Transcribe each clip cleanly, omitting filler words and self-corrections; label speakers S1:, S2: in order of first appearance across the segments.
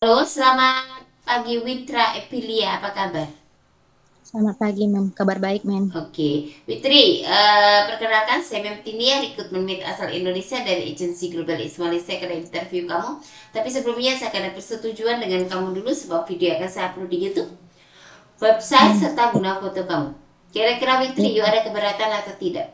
S1: Halo, selamat pagi Witra Epilia, apa kabar?
S2: Selamat pagi, Mem. Kabar baik, Mem.
S1: Oke, Witri, perkenalkan saya Mem Tinia, rekrutmen mate asal Indonesia dari agensi Global East Malaysia ke interview kamu. Tapi sebelumnya saya akan ada persetujuan dengan kamu dulu sebab video akan saya upload di YouTube, website
S2: Mem,
S1: serta guna foto kamu. Kira-kira Witri,
S2: ya,
S1: yuk ada keberatan atau tidak?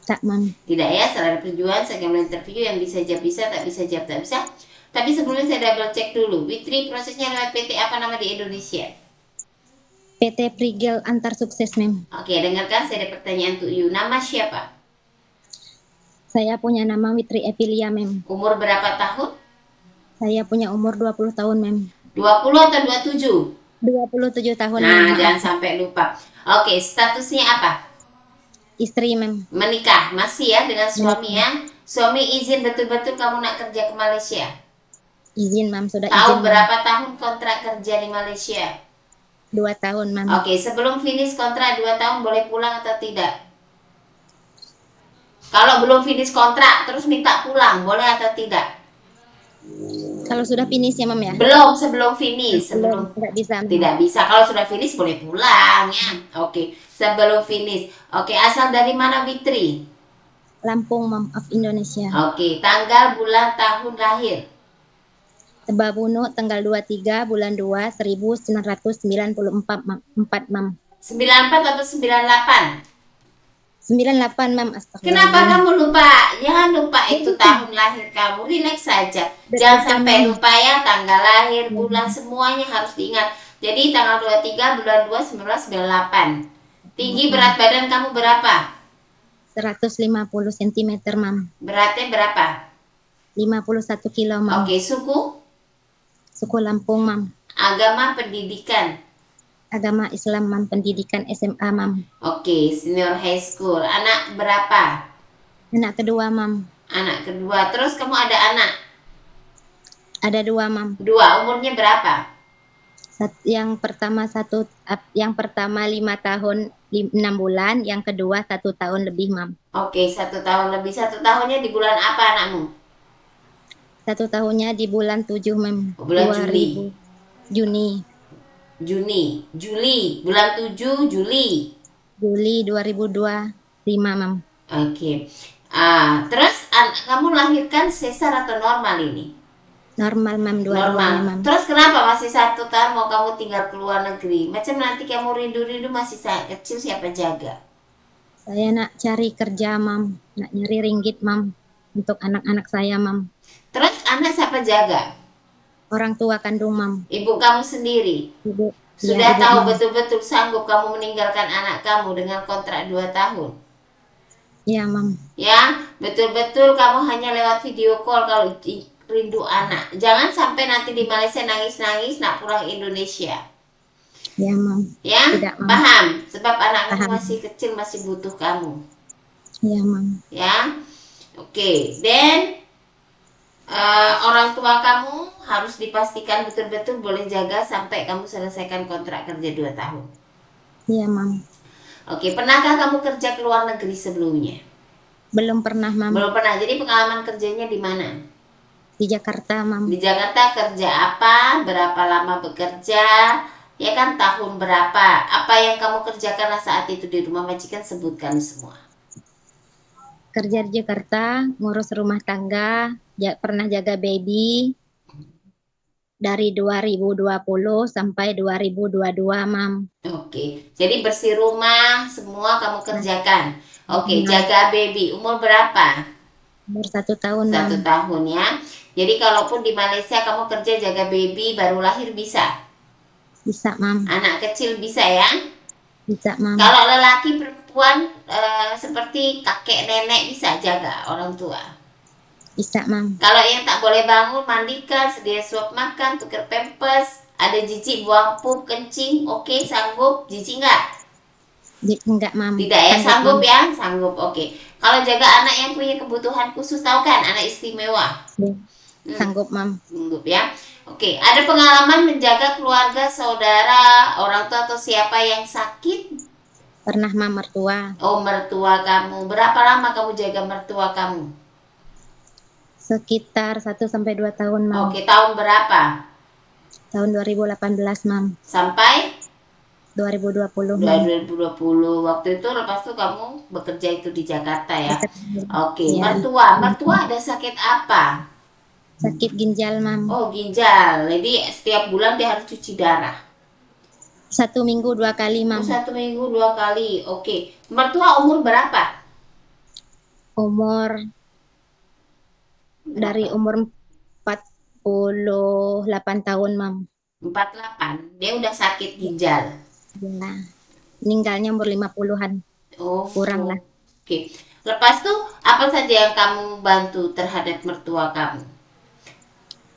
S2: tak, Mem.
S1: Tidak ya, setelah ada perjuangan saya akan interview yang bisa jawab bisa, tak bisa jawab tak bisa. Tapi sebelumnya saya double check dulu. Witri, prosesnya lewat PT apa nama di Indonesia?
S2: PT Prigel Antar Sukses, Mem.
S1: Oke, dengarkan saya ada pertanyaan untuk you. Nama siapa?
S2: Saya punya nama Witri Epilia, Mem.
S1: Umur berapa tahun?
S2: Saya punya umur 20 tahun, Mem.
S1: 20 atau 27?
S2: 27 tahun, Mem.
S1: Nah,
S2: Maaf.
S1: jangan sampai lupa. Oke, statusnya apa?
S2: Istri, Mem.
S1: Menikah. Masih ya dengan suami
S2: Menikah.
S1: ya? Suami izin betul-betul kamu nak kerja ke Malaysia?
S2: Izin, Mem. Sudah
S1: Tahu
S2: izin, Mem.
S1: berapa tahun kontrak kerja di Malaysia?
S2: 2 tahun, Mem.
S1: Oke, sebelum finish kontrak 2 tahun boleh pulang atau tidak? Kalau belum finish kontrak terus minta pulang, boleh atau tidak?
S2: Kalau sudah finish ya, Mem, ya?
S1: Belum, sebelum finish,
S2: Belum,
S1: sebelum
S2: tidak bisa, Mem.
S1: tidak bisa. Kalau sudah finish boleh pulang ya. Oke, sebelum finish. Oke, asal dari mana Witri?
S2: Lampung, Mem, of Indonesia.
S1: Oke, tanggal, bulan, tahun lahir.
S2: Tebabunu, tanggal 23 bulan 2, 1994, Mem.
S1: 94 atau 98?
S2: 98, Mem.
S1: Kenapa
S2: Astagfirullahaladzim.
S1: kamu lupa? Jangan lupa itu
S2: Itu
S1: tahun lahir kamu. Relax saja. Jangan
S2: deg-degan,
S1: sampai
S2: Mem.
S1: lupa ya tanggal lahir, bulan,
S2: Ya.
S1: semuanya harus diingat. Jadi tanggal 23 bulan 2 1998. Tinggi
S2: Maaf,
S1: berat
S2: Mam.
S1: badan kamu berapa?
S2: 150 cm, Mam.
S1: Beratnya berapa?
S2: 51 kilo, Mam.
S1: Oke, suku,
S2: Suku Lampung, Mam.
S1: agama, pendidikan.
S2: Agama Islam, Mam. Pendidikan SMA, Mam.
S1: Oke, senior high school. Anak berapa?
S2: Anak kedua, Mam.
S1: Anak kedua. Terus kamu ada anak?
S2: Ada dua, Mam.
S1: Dua. Umurnya berapa?
S2: Yang pertama 5 tahun 6 bulan, yang kedua 1 tahun lebih, Mam.
S1: Oke, 1 tahun lebih. 1 tahunnya di bulan apa anakmu?
S2: 1 tahunnya di bulan 7, Mam.
S1: Bulan Juli.
S2: 2000 Juni.
S1: Juni. Juli. Bulan 7 Juli.
S2: Juli 2025, Mam.
S1: Oke. Terus kamu lahirkan sesar atau normal ini?
S2: Normal, Mam.
S1: Normal.
S2: Dua-duanya, Mam.
S1: Terus kenapa masih 1 tahun mau kamu tinggal ke luar negeri? Macam nanti kamu rindu-rindu masih sangat kecil, siapa jaga?
S2: Saya nak cari kerja, Mam. Nak nyari ringgit, Mam. Untuk anak-anak saya, Mam.
S1: Terus anak siapa jaga?
S2: Orang tua kandung, Mam.
S1: Ibu kamu sendiri.
S2: Ibu. Ya,
S1: Sudah
S2: ibu,
S1: tahu
S2: Mam.
S1: betul-betul sanggup kamu meninggalkan anak kamu dengan kontrak 2 tahun.
S2: Ya, Mam.
S1: Ya, betul-betul kamu hanya lewat video call kalau rindu anak. Jangan sampai nanti di Malaysia nangis-nangis nak pulang Indonesia.
S2: Ya, Mam.
S1: Ya,
S2: Tidak, Mam.
S1: paham? Sebab anak kamu
S2: Paham.
S1: masih kecil, masih butuh kamu.
S2: Ya, Mam.
S1: Ya, oke. Dan orang tua kamu harus dipastikan betul-betul boleh jaga sampai kamu selesaikan kontrak kerja 2 tahun.
S2: Ya, Mam.
S1: Oke, pernahkah kamu kerja ke luar negeri sebelumnya?
S2: Belum pernah, Mam.
S1: Belum pernah. Jadi pengalaman kerjanya di mana?
S2: Di Jakarta, Mam.
S1: Di Jakarta kerja apa? Berapa lama bekerja? Ya kan, tahun berapa? Apa yang kamu kerjakan saat itu di rumah majikan, sebutkan semua.
S2: Kerja di Jakarta, ngurus rumah tangga, pernah jaga baby dari 2020 sampai 2022, Mam.
S1: Oke, jadi bersih rumah semua kamu kerjakan. Oke,
S2: Mam.
S1: jaga baby. Umur berapa?
S2: Umur 1 tahun, Mam.
S1: 1 tahun ya. Jadi kalaupun di Malaysia kamu kerja jaga baby baru lahir bisa.
S2: Bisa, Mam.
S1: Anak kecil bisa ya.
S2: Bisa, Mam.
S1: Kalau lelaki perempuan seperti kakek nenek bisa jaga orang tua.
S2: Bisa, Mam.
S1: Kalau yang tak boleh bangun, mandikan, sedia suap makan, tukar pampers, ada jijik buang pup, kencing, oke, sanggup? Jijik nggak?
S2: Enggak, Mam.
S1: Tidak ya, sanggup
S2: Mam.
S1: ya? Sanggup, oke. Kalau jaga anak yang punya kebutuhan khusus, tahu kan? Anak istimewa.
S2: Ya. Sanggup, Mam.
S1: Sanggup ya. Oke, ada pengalaman menjaga keluarga, saudara, orang tua atau siapa yang sakit?
S2: Pernah, Mam, mertua.
S1: Oh, mertua kamu. Berapa lama kamu jaga mertua kamu?
S2: Sekitar 1 sampai 2 tahun, Mam.
S1: Oke, tahun berapa?
S2: tahun 2018, Mam.
S1: Sampai
S2: 2020, Mam.
S1: 2020. Waktu itu lepas itu kamu bekerja itu di Jakarta ya. Oke,
S2: Ya,
S1: mertua ada sakit apa?
S2: sakit ginjal, Mam.
S1: Oh, ginjal. Jadi setiap bulan dia harus cuci darah.
S2: 1 minggu 2 kali,
S1: Oh,
S2: Mam.
S1: 1 minggu 2 kali. Oke. Mertua umur berapa?
S2: Umur dari umur 48 tahun, Mam.
S1: 48. Dia udah sakit ginjal.
S2: Ya, meninggalnya umur 50-an.
S1: Oh,
S2: Kurang lah.
S1: Oke. Lepas tuh apa saja yang kamu bantu terhadap mertua kamu?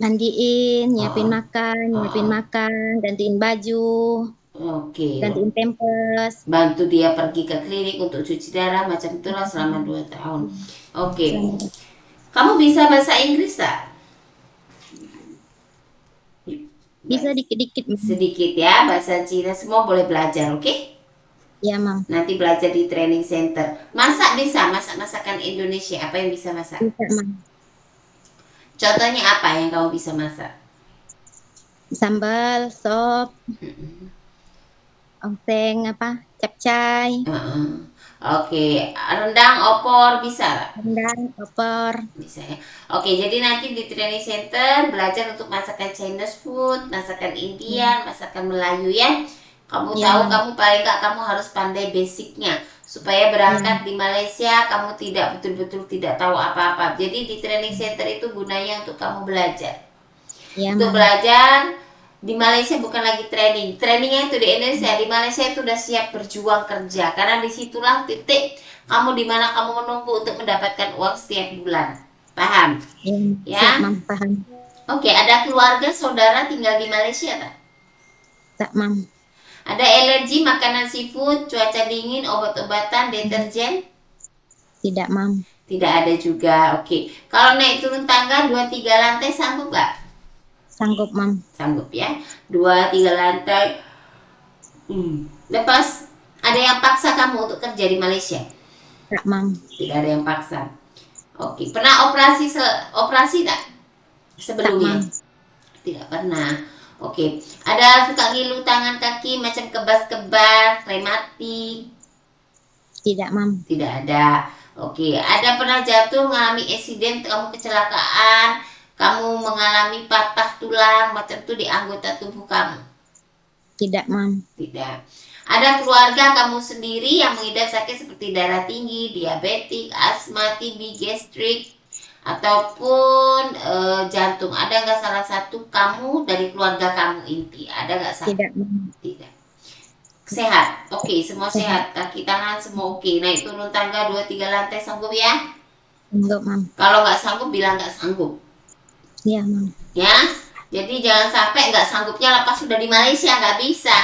S2: Mandiin,
S1: Oh,
S2: nyiapin makan, gantiin baju,
S1: Oke.
S2: gantiin pampers.
S1: Bantu dia pergi ke klinik untuk cuci darah macam itulah selama 2 tahun. Oke. Kamu bisa bahasa Inggris tak?
S2: Bisa dikit-dikit, Mam.
S1: Sedikit ya, bahasa Cina semua boleh belajar, oke?
S2: Ya, Mam.
S1: Nanti belajar di training center. Masak bisa, masak-masakan Indonesia. Apa yang bisa masak?
S2: Bisa, Mam.
S1: Contohnya apa yang kamu bisa masak?
S2: Sambal, sop, oseng, capcay,
S1: Oke, rendang, opor bisa lah.
S2: rendang, opor.
S1: Bisa ya. Oke, jadi nanti di training center belajar untuk masakan Chinese food, masakan Indian, masakan Melayu ya. Kamu
S2: Ya,
S1: tahu,
S2: Mam.
S1: kamu paling nggak kamu harus pandai basicnya supaya berangkat di Malaysia kamu tidak betul-betul tidak tahu apa-apa. Jadi di training center itu gunanya untuk kamu belajar.
S2: Ya,
S1: Untuk
S2: Mam.
S1: belajar di Malaysia bukan lagi trainingnya itu di Indonesia. Di Malaysia itu udah siap berjuang kerja karena disitulah titik kamu dimana kamu menunggu untuk mendapatkan uang setiap bulan. Paham?
S2: Ya, Mam, paham.
S1: Oke, ada keluarga saudara tinggal di Malaysia tak?
S2: Tak, Mam.
S1: Ada alergi makanan seafood, cuaca dingin, obat-obatan, deterjen?
S2: Tidak, Mam.
S1: Tidak ada juga. Oke. Kalau naik turun tangga 2-3 lantai sanggup nggak?
S2: Sanggup, Mam.
S1: Sanggup ya. 2-3 lantai. Lepas ada yang paksa kamu untuk kerja di Malaysia?
S2: Tak, Mam.
S1: Tidak ada yang paksa. Oke. Pernah operasi tak sebelumnya?
S2: Tak,
S1: Tidak pernah. Oke. Ada suka ngilu tangan kaki macam kebas-kebas, rematik?
S2: Tidak, Mam.
S1: Tidak ada. Oke. Ada pernah jatuh, mengalami insiden, kamu kecelakaan, kamu mengalami patah tulang macam itu di anggota tubuh kamu?
S2: Tidak, Mam.
S1: Tidak. Ada keluarga kamu sendiri yang mengidap sakit seperti darah tinggi, diabetik, asma, TB, gastrik, ataupun jantung? Ada nggak salah satu kamu dari keluarga kamu inti? Ada nggak sakit?
S2: Tidak, Mam.
S1: Tidak. Sehat. Oke, semua sehat. Kaki tangan semua oke. Naik turun tangga 2-3 lantai sanggup ya?
S2: Sanggup, Mam.
S1: Kalau nggak sanggup bilang nggak sanggup.
S2: Ya, Mam.
S1: Ya. Jadi jangan sampai nggak sanggupnya lepas sudah di Malaysia, nggak bisa.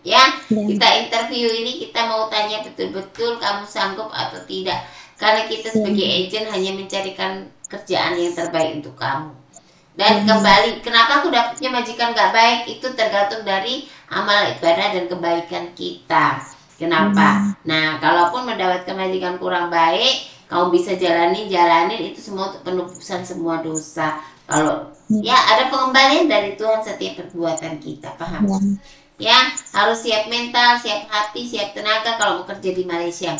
S1: Ya. Kita interview ini kita mau tanya betul-betul kamu sanggup atau tidak. Karena kita sebagai agent hanya mencarikan kerjaan yang terbaik untuk kamu. Dan kembali, kenapa aku dapatnya majikan gak baik? Itu tergantung dari amal ibadah dan kebaikan kita. Kenapa? Nah, kalaupun mendapatkan majikan kurang baik, kamu bisa jalanin itu semua untuk penebusan semua dosa. Kalau ya ada pengembalian dari Tuhan setiap perbuatan kita, paham? Ya, harus siap mental, siap hati, siap tenaga kalau bekerja di Malaysia.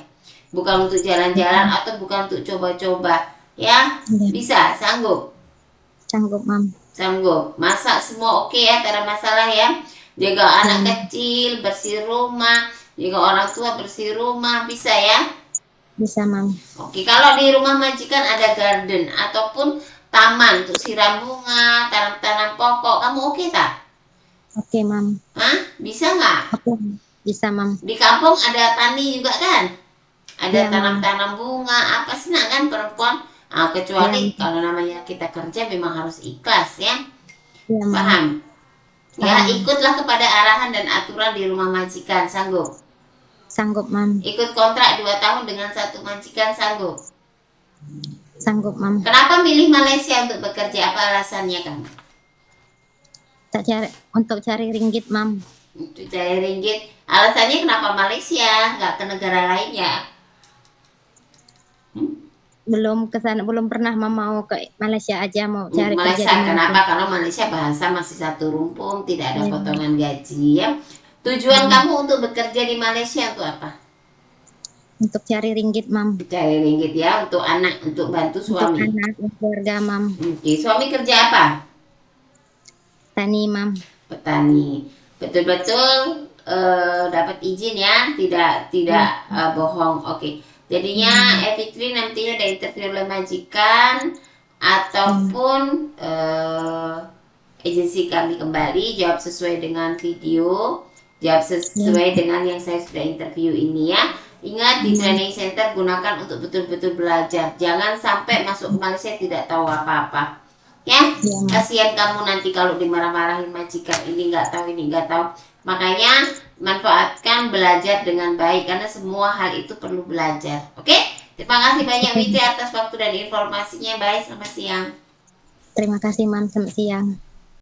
S1: Bukan untuk jalan-jalan atau bukan untuk coba-coba. Ya, bisa, sanggup.
S2: Sanggup, Mam.
S1: Sanggup. Masak semua oke ya, tak ada masalah ya. Jaga anak kecil, bersih rumah, jaga orang tua, bersih rumah, bisa ya?
S2: Bisa, Mam.
S1: Oke, kalau di rumah majikan ada garden ataupun taman untuk siram bunga, tanam-tanam pokok, kamu oke tak?
S2: Oke, Mam.
S1: Hah? Bisa nggak?
S2: Oke, bisa, Mam.
S1: Di kampung ada tani juga kan? Ada
S2: Ya,
S1: tanam-tanam bunga, apa sih nak kan perempuan? Kecuali kalau namanya kita kerja memang harus ikhlas ya.
S2: Ya, Mam.
S1: Paham? Ya, ikutlah kepada arahan dan aturan di rumah majikan, sanggup?
S2: Sanggup, Mam.
S1: Ikut kontrak 2 tahun dengan satu majikan, sanggup?
S2: Sanggup, Mam.
S1: Kenapa milih Malaysia untuk bekerja? Apa alasannya kamu?
S2: Untuk cari ringgit, Mam.
S1: Untuk cari ringgit. Alasannya kenapa Malaysia, nggak ke negara lainnya?
S2: belum ke sana, belum pernah mau ke Malaysia aja, mau cari kerja
S1: Malaysia,
S2: di Malaysia.
S1: kenapa? Karena Malaysia bahasa masih satu rumpun, tidak ada
S2: Ya,
S1: potongan gaji ya. Tujuan
S2: ya.
S1: kamu untuk bekerja di Malaysia untuk apa?
S2: Untuk cari ringgit, Mam.
S1: Cari ringgit ya, untuk anak, untuk bantu
S2: Untuk
S1: suami.
S2: anak dan keluarga, Mam.
S1: Oke, suami kerja apa?
S2: Tani, Mam.
S1: Petani. Betul-betul dapat izin ya, tidak bohong. Oke. Jadinya Fitri nantinya ada interview oleh majikan ataupun agensi kami kembali, jawab sesuai dengan video, jawab sesuai dengan yang saya sudah interview ini ya. Ingat, di training center gunakan untuk betul-betul belajar. Jangan sampai masuk ke Malaysia tidak tahu apa-apa. Ya, kasihan kamu nanti kalau dimarah-marahin majikan, ini nggak tahu, ini nggak tahu. Makanya manfaatkan belajar dengan baik, karena semua hal itu perlu belajar. Oke? Terima kasih banyak Fitri atas waktu dan informasinya. Bye, selamat siang.
S2: Terima kasih, Mam. Selamat siang.